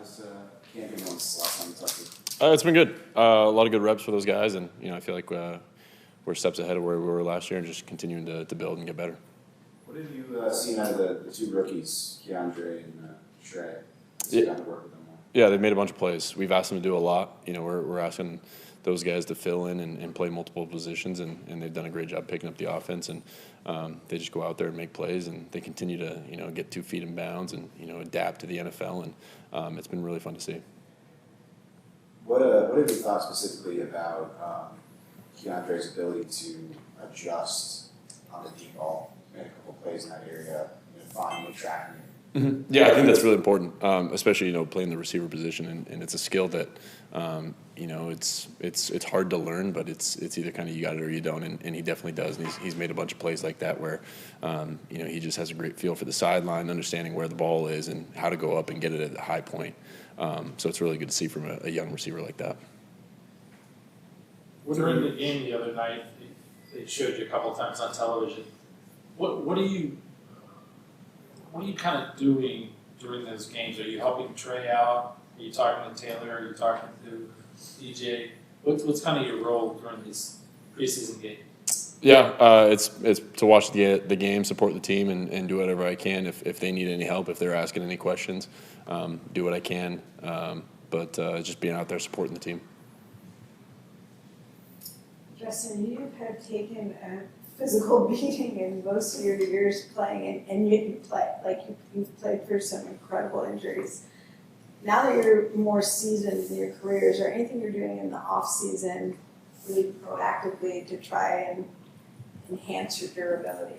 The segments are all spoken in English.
How's camping going since the last time you talked to you? It's been good. A lot of good reps for those guys, and I feel like we're steps ahead of where we were last year, and just continuing to build and get better. What have you seen out of the two rookies, Keandre and Trey? Yeah. To work with them more? Yeah, they've made a bunch of plays. We've asked them to do a lot. We're asking those guys to fill in and play multiple positions, and they've done a great job picking up the offense. And they just go out there and make plays, and they continue to get 2 feet in bounds and adapt to the NFL, and it's been really fun to see. What have you thought specifically about Keandre's ability to adjust on the deep ball, make a couple plays in that area, finding and tracking it? Mm-hmm. Yeah, I think that's really important, especially playing the receiver position, and it's a skill that it's hard to learn, but it's either kind of you got it or you don't, and he definitely does. And he's made a bunch of plays like that where he just has a great feel for the sideline, understanding where the ball is and how to go up and get it at a high point. So it's really good to see from a young receiver like that. During the game the other night, they showed you a couple times on television. What are you kind of doing during those games? Are you helping Trey out? Are you talking to Taylor? Are you talking to DJ? What's kind of your role during this preseason game? Yeah, it's to watch the game, support the team, and do whatever I can. If they need any help, if they're asking any questions, do what I can. But just being out there supporting the team. Justin, you have taken a physical beating in most of your years playing, and yet you've played through some incredible injuries. Now that you're more seasoned in your career, is there anything you're doing in the off season really proactively to try and enhance your durability?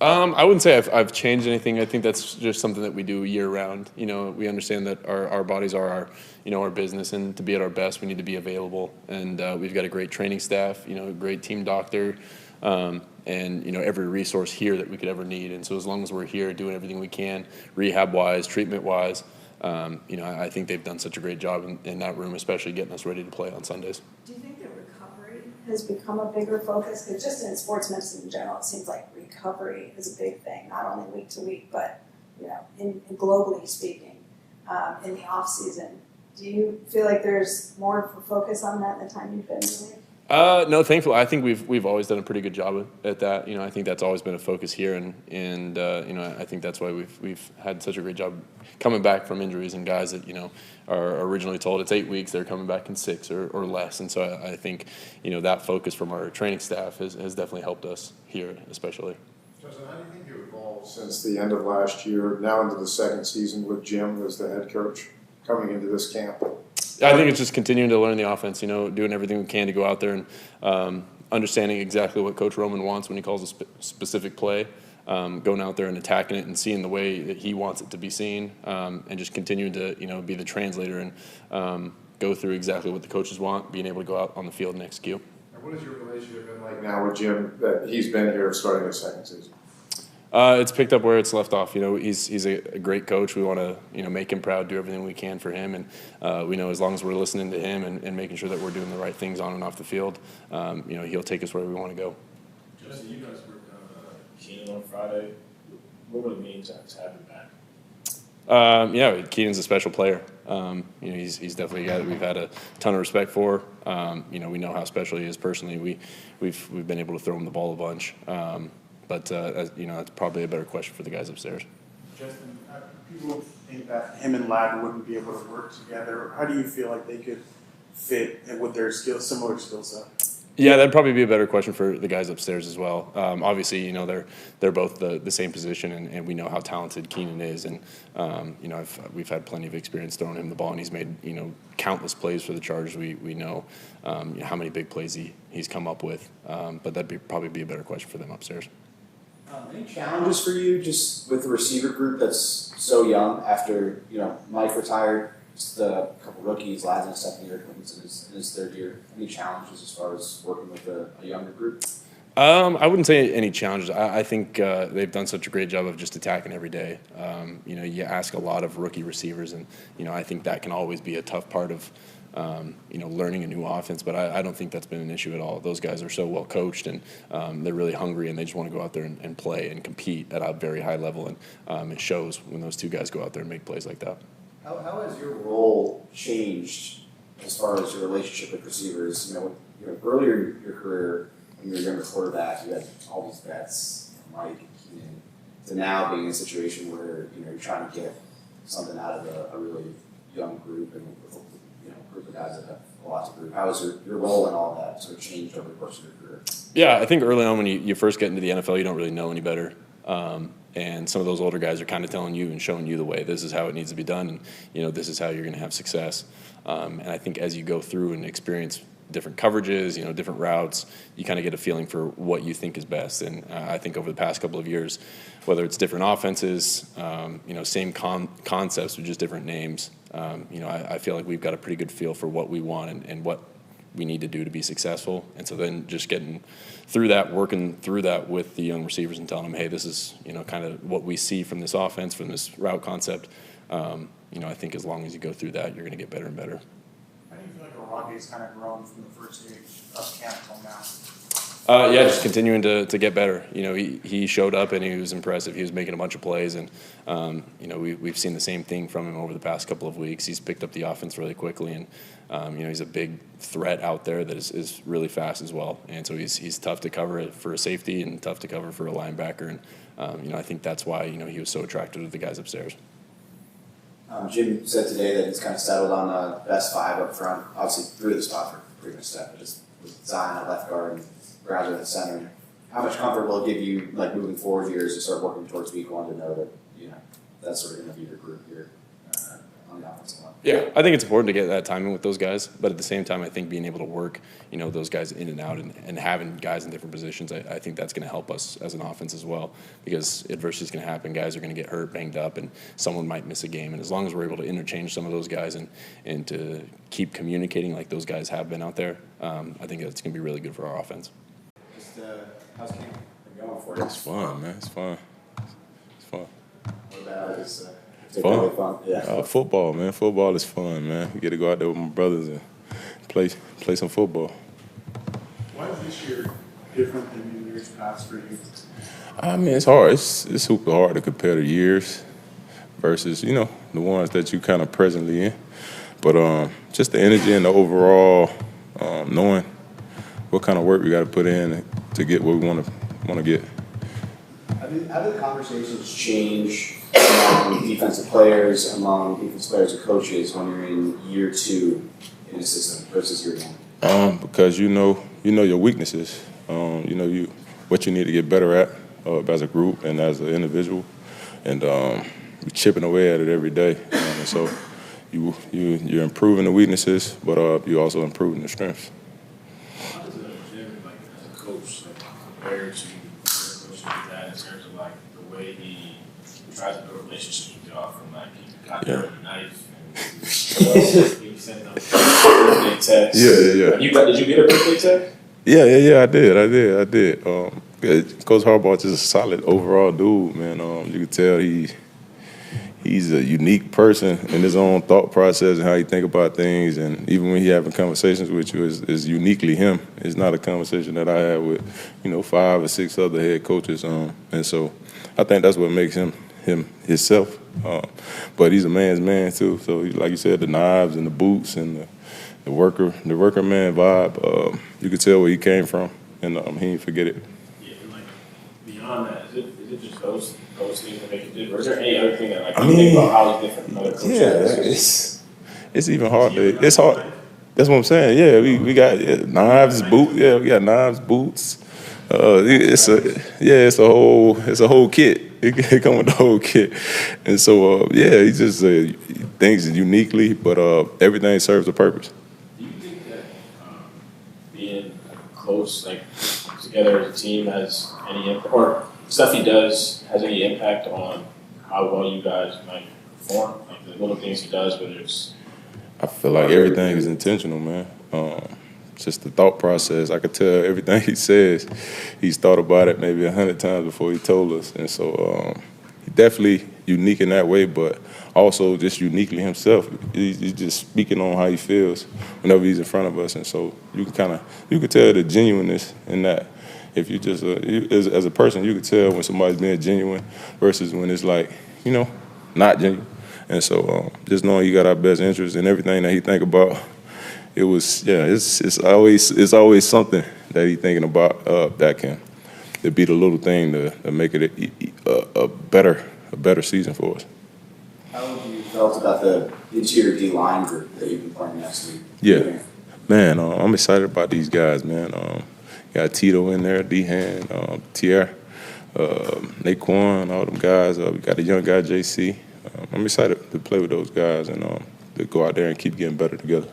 I wouldn't say I've changed anything. I think that's just something that we do year round. We understand that our bodies are our business, and to be at our best, we need to be available. And we've got a great training staff, a great team doctor, and every resource here that we could ever need. And so as long as we're here doing everything we can, rehab wise, treatment wise, I think they've done such a great job in that room, especially getting us ready to play on Sundays. Do you think that recovery has become a bigger focus? Because just in sports medicine in general, it seems like recovery is a big thing, not only week to week, but in globally speaking, in the off season. Do you feel like there's more of a focus on that in the time you've been in the league? No, thankfully, I think we've always done a pretty good job at that. I think that's always been a focus here, and I think that's why we've had such a great job coming back from injuries, and guys that are originally told it's 8 weeks, they're coming back in 6 or less, and so I think that focus from our training staff has definitely helped us here, especially. Justin, how do you think you evolved since the end of last year, now into the second season with Jim as the head coach coming into this camp? I think it's just continuing to learn the offense, doing everything we can to go out there and understanding exactly what Coach Roman wants when he calls a specific play, going out there and attacking it and seeing the way that he wants it to be seen, and just continuing to, be the translator and go through exactly what the coaches want, being able to go out on the field and execute. And what has your relationship been like now with Jim that he's been here starting his second season? It's picked up where it's left off. He's a great coach. We want to make him proud, do everything we can for him, and we know as long as we're listening to him and making sure that we're doing the right things on and off the field, he'll take us where we want to go. Justin, you guys worked on Keenan on Friday. What would it mean to have him back? Yeah, Keenan's a special player. He's definitely a guy that we've had a ton of respect for. We know how special he is personally. We've been able to throw him the ball a bunch. But that's probably a better question for the guys upstairs. Justin, people think that him and Ladd wouldn't be able to work together. How do you feel like they could fit with their similar skill set? Yeah, that'd probably be a better question for the guys upstairs as well. Obviously, they're both the same position, and we know how talented Keenan is, and we've had plenty of experience throwing him the ball, and he's made countless plays for the Chargers. We know how many big plays he's come up with, but that'd probably be a better question for them upstairs. Any challenges for you just with the receiver group that's so young after, Mike retired, just a couple rookies, Ladd's in his second year, Quinton's in his third year. Any challenges as far as working with a younger group? I wouldn't say any challenges. I think they've done such a great job of just attacking every day. You ask a lot of rookie receivers, and, I think that can always be a tough part of learning a new offense, but I don't think that's been an issue at all. Those guys are so well coached, and they're really hungry, and they just want to go out there and play and compete at a very high level, and it shows when those two guys go out there and make plays like that. How has your role changed as far as your relationship with receivers? Earlier in your career, when you were a younger quarterback, you had all these vets, Mike and Keenan, to now being in a situation where you're trying to get something out of a really young group and group of guys that have a lot to prove. How has your role in all that sort of changed over the course of your career? Yeah, I think early on when you first get into the NFL, you don't really know any better. And some of those older guys are kind of telling you and showing you the way. This is how it needs to be done, and this is how you're going to have success. And I think as you go through and experience different coverages, different routes, you kind of get a feeling for what you think is best. And I think over the past couple of years, whether it's different offenses, same concepts with just different names, I feel like we've got a pretty good feel for what we want and what we need to do to be successful. And so then just getting through that, working through that with the young receivers and telling them, hey, this is, kind of what we see from this offense, from this route concept. I think as long as you go through that, you're going to get better and better. How do you feel like Arage's kind of grown from the first day of camp till now? Just continuing to get better. He showed up and he was impressive. He was making a bunch of plays, and we've seen the same thing from him over the past couple of weeks. He's picked up the offense really quickly, and he's a big threat out there that is really fast as well. And so he's tough to cover for a safety and tough to cover for a linebacker. And I think that's why he was so attracted to the guys upstairs. Jim said today that he's kind of settled on the best five up front. Obviously, through the spot for pretty much step, but just with Zion at left guard and Browser at center. How much comfort will it give you, moving forward here as you start working towards week one, to know that that's sort of going to be your group here on the offensive line? Yeah, I think it's important to get that timing with those guys, but at the same time, I think being able to work, those guys in and out and having guys in different positions, I think that's going to help us as an offense as well, because adversity is going to happen. Guys are going to get hurt, banged up, and someone might miss a game. And as long as we're able to interchange some of those guys and to keep communicating like those guys have been out there, I think that's going to be really good for our offense. How's camp going for you? It's fun, man. It's fun. It's fun. What about this? Fun? Yeah. Football, man. Football is fun, man. We get to go out there with my brothers and play some football. Why is this year different than in years past for you? I mean, it's hard. It's super hard to compare the years versus, the ones that you kind of presently in. But just the energy and the overall knowing what kind of work we got to put in to get what we want to get. How do the conversations change among defensive players, or coaches when you're in year two in a system versus year one? Because you know your weaknesses. What you need to get better at as a group and as an individual, and we're chipping away at it every day. And so you're improving the weaknesses, but you're also improving the strengths. How does Jim, as a coach, compare to your coach dad in terms of the way he tries to build relationships with y'all, from he got there with a knife and he sent them birthday texts. Yeah. Did you get a birthday text? Yeah, I did. Coach Harbaugh's just a solid overall dude, man. You can tell he's a unique person in his own thought process and how he think about things, and even when he having conversations with you, is uniquely him. It's not a conversation that I had with 5 or 6 other head coaches, and so I think that's what makes him himself. But he's a man's man too. So like you said, the knives and the boots and the worker man vibe. You could tell where he came from, and he didn't forget it. Yeah, beyond that, is it just those things that make it different? Or is there any other thing that you think about how he's different from other coaches? It's even hard. It's hard. That's what I'm saying. Yeah, we got knives, boots. Yeah, we got knives, boots. It's a whole kit. It come with the whole kit, and so he just thinks uniquely, but everything serves a purpose. Do you think that being close, together as a team, has any impact, or stuff he does has any impact on how well you guys might perform? The little things he does, whether it's. I feel like everything is intentional, man. Just the thought process. I could tell everything he says, he's thought about it maybe 100 times before he told us. And so he's definitely unique in that way, but also just uniquely himself. He's just speaking on how he feels whenever he's in front of us. And so you can tell the genuineness in that. If you just, as a person, you can tell when somebody's being genuine versus when it's not genuine. And so just knowing he got our best interest in everything that he think about, it's always something that he thinking about that can to be the little thing to make it a better season for us. How have you felt about the interior D-line group that you've been playing next week? Yeah, man, I'm excited about these guys, man. Got Tito in there, D-Han, Tier, Naquan, all them guys. We got a young guy, JC. I'm excited to play with those guys and to go out there and keep getting better together.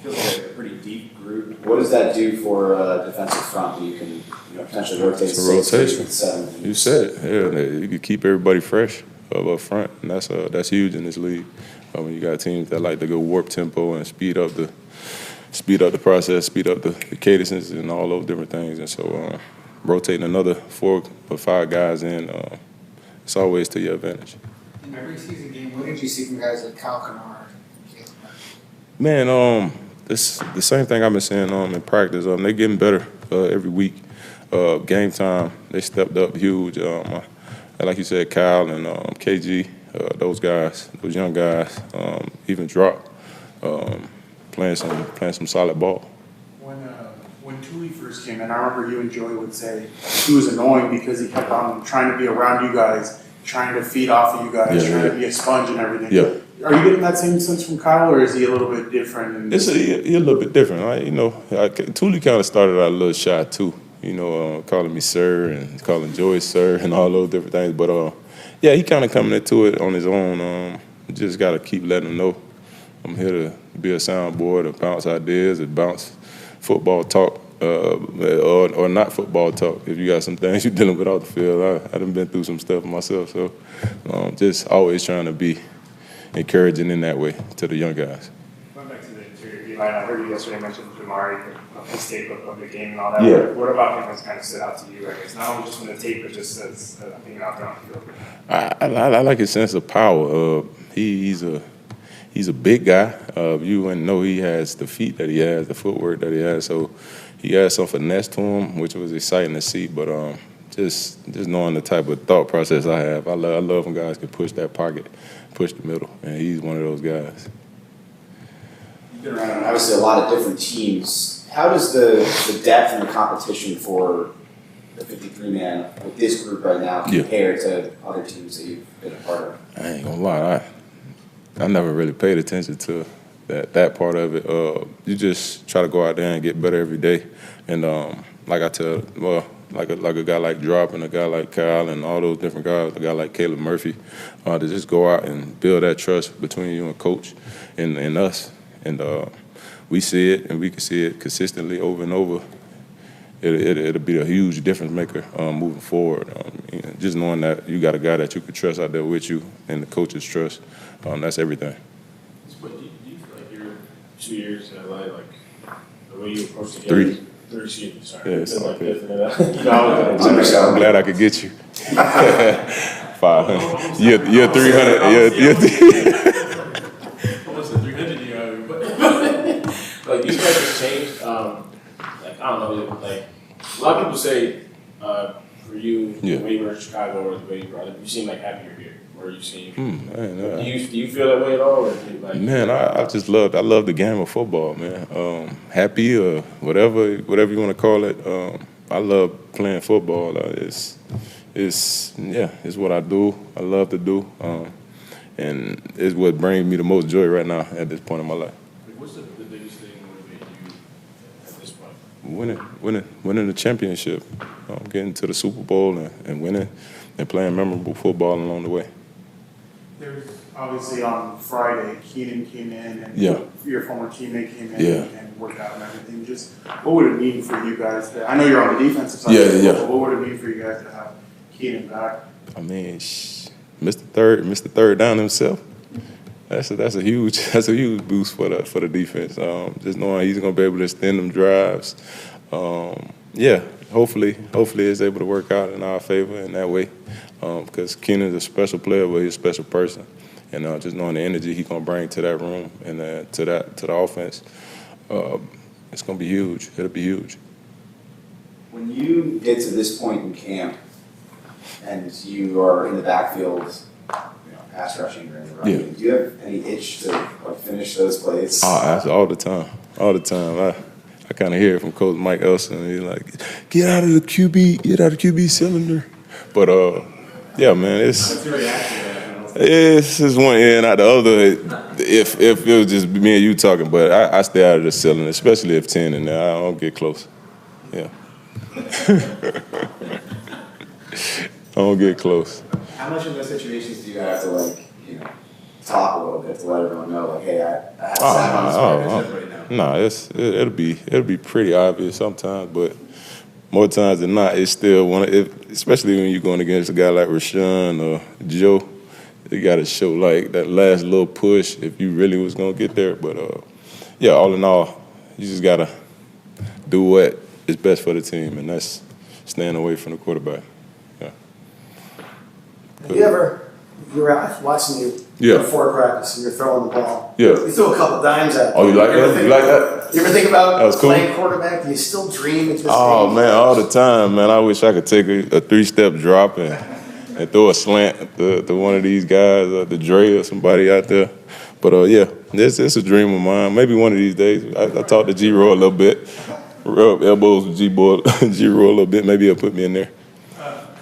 Feels like a pretty deep group. What does that do for defensive front? You can potentially rotate It's a rotation. with 7. You said it. Yeah, you can keep everybody fresh up front, and that's huge in this league. When you got teams that like to go warp tempo and speed up the process, speed up the cadences and all those different things. And so rotating another 4 or 5 guys in, it's always to your advantage. In the preseason game, what did you see from guys like Kyle Kennard? Man, it's the same thing I've been saying in practice. They're getting better every week. Game time, they stepped up huge. Like you said, Kyle and KG, those guys, those young guys, even dropped, playing some solid ball. When Tuli first came in, I remember you and Joey would say he was annoying because he kept on trying to be around you guys, trying to feed off of you guys, trying to be a sponge and everything. Yeah. Are you getting that same sense from Kyle, or is he a little bit different? He's a little bit different, right? Tuli kind of started out a little shy too, calling me sir and calling Joey sir and all those different things. But yeah, he kind of coming into it on his own. Just got to keep letting him know I'm here to be a soundboard, to bounce ideas, to bounce football talk, or not football talk. If you got some things you're dealing with off the field, I done been through some stuff myself. So just always trying to be encouraging in that way to the young guys. Going back to the interior D-line, I heard you yesterday mention Jamari, his tape of the game and all that. Yeah. What about him has kind of stood out to you, I guess? Not only just from the tape, but just as being out there on the field. I like his sense of power. He's a big guy. You wouldn't know he has the feet that he has, the footwork that he has. So he has some finesse to him, which was exciting to see. But just knowing the type of thought process I have, I love when guys can push that pocket, push the middle, and he's one of those guys. You've been around obviously a lot of different teams. How does the depth and the competition for the 53-man with this group right now compare to other teams that you've been a part of? I ain't gonna lie, I never really paid attention to that part of it. You just try to go out there and get better every day. And like I tell, like a guy like Drop and a guy like Kyle and all those different guys, a guy like Caleb Murphy, to just go out and build that trust between you and coach and us. And we see it, and we can see it consistently over and over. It'll be a huge difference maker moving forward. Just knowing that you got a guy that you can trust out there with you and the coach's trust, that's everything. But do you feel like your 2 years in LA, like the way you approach the game? 3. 3, excuse me, sorry. Yeah, it's It's all like good. different. I'm glad I could get you. 500. You're 300. You're Almost a 300 year, but like these guys have changed. Like I don't know, like a lot of people say for you, the way you were in Chicago or the way you brought it, you seem like happier here. Or you seem. Do you feel that way at all? Or do you, like, man, I just love the game of football, man. Happy or whatever you want to call it. I love playing football. It's what I do. I love to do, and it's what brings me the most joy right now at this point in my life. what's the biggest thing motivating you at this point? Winning the championship, getting to the Super Bowl and winning and playing memorable football along the way. There's obviously on Friday, Keenan came in and your former teammate came in and worked out and everything. Just what would it mean for you guys to, I know you're on the defensive side, but what would it mean for you guys to have Keenan back? I mean, Mr. Third Down himself. That's a huge boost for the defense. Just knowing he's gonna be able to extend them drives. Hopefully it's able to work out in our favor in that way. Because Keenan's a special player, but he's a special person, and just knowing the energy he's gonna bring to that room and to the offense, it's gonna be huge. It'll be huge. When you get to this point in camp, and you are in the backfield, pass rushing or in the running. Do you have any itch to like finish those plays? All the time. I kind of hear it from Coach Mike Elson. He's like, get out of the QB cylinder. But yeah, man, it's just one ear and out the other. If it was just me and you talking, but I stay out of the cylinder, especially if 10 in there. I don't get close. Yeah. I don't get close. How much of those situations do you have to like, talk a little bit to let everyone know, like, hey, I had sat on this everybody know? It'll be pretty obvious sometimes, but more times than not, it's still especially when you're going against a guy like Rashawn or Joe, you got to show like that last little push if you really was gonna get there. But yeah, all in all, you just gotta do what is best for the team, and that's staying away from the quarterback. Yeah. You're out watching you before practice and you're throwing the ball. Yeah. You threw a couple dimes at. Oh, you like that? You like that? You ever think about That was cool. playing quarterback? Do you still dream at this Oh age? man, all the time, man. I wish I could take a 3-step drop and throw a slant to one of these guys, the Dre or somebody out there. But yeah, it's a dream of mine. Maybe one of these days. I talked to G-Roy a little bit, rub elbows with G-Roy a little bit. Maybe he'll put me in there.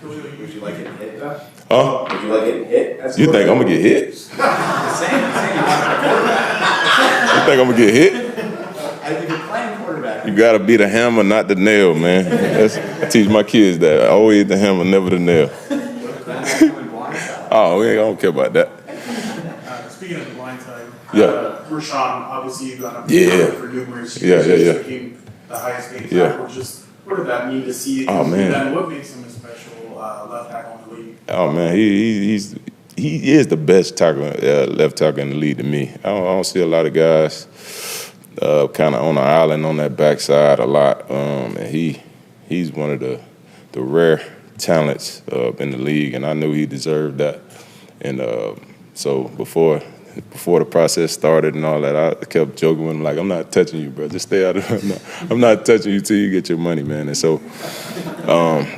Would you like getting hit though? Huh? Would you like getting hit? You think I'm gonna get hit? You think I'm gonna get hit? If you're playing quarterback. You gotta be the hammer, not the nail, man. I teach my kids that. Always the hammer, never the nail. Oh, I don't care about that. Speaking of the blind side, Yeah. Rashawn, obviously you've gone up Yeah. for numerous years. Yeah. Became the highest paid Yeah. tackle. Just what did that mean to see? Oh, man. And what makes him a special left tackle in the league? Oh man, he is the best tackle, left tackle in the league to me. I don't see a lot of guys kind of on the island on that backside a lot, and he's one of the rare talents in the league, and I knew he deserved that. And so before the process started and all that, I kept joking with him like, I'm not touching you, bro. Just stay out of it. I'm not touching you till you get your money, man. And so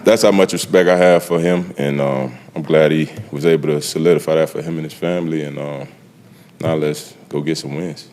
that's how much respect I have for him, and I'm glad he was able to solidify that for him and his family. And now let's go get some wins.